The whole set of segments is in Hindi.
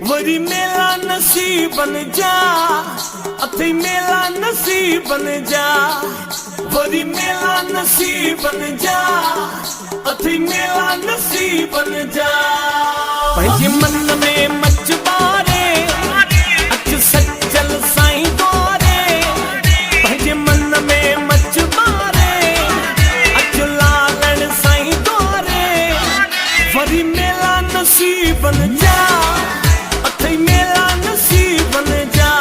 वरी मेला नसीब बन जा, अथे मेला नसीब बन जा, वरी मेला नसीब बन जा, अथे मेला नसीब बन जा। पंहिंजे मन में मच बारे अच सचल साईं द्वारे, पंहिंजे मन में मच बारे अच लालण साईं द्वारे। वरी मेला नसीब बन जा, मेला नसीब बन जा,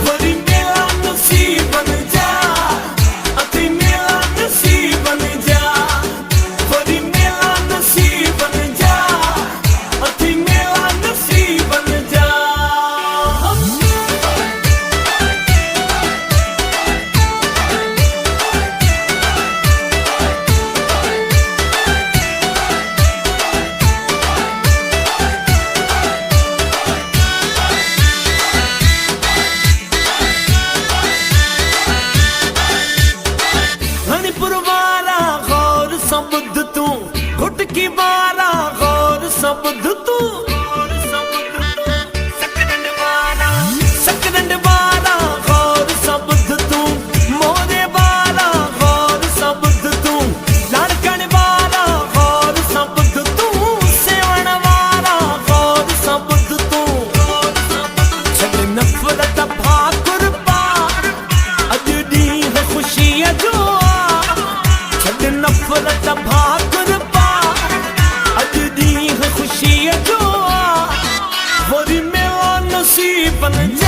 वरी मेला नसीब बन जा, अथे मेला नसीब बन जा, वरी मेला नसीब बन जा, अथे मेला नसीब बन जा। सबुध तू घुट की बारा गौर सबुध तू, सकरंड बारा गौर सबुध तू, मोरे बारा गौर सबुध तू, लड़कन बारा गौर सबुध तू, सेवण वारा गौर सबुध तू। छड़ नफरत भाकुर पा अज ॾींहुं ख़ुशीअ जो आ, छड़ नफरत भाकुर पा अज ॾींहुं ख़ुशीअ जो आ। वरी मेला नसीब बन जा।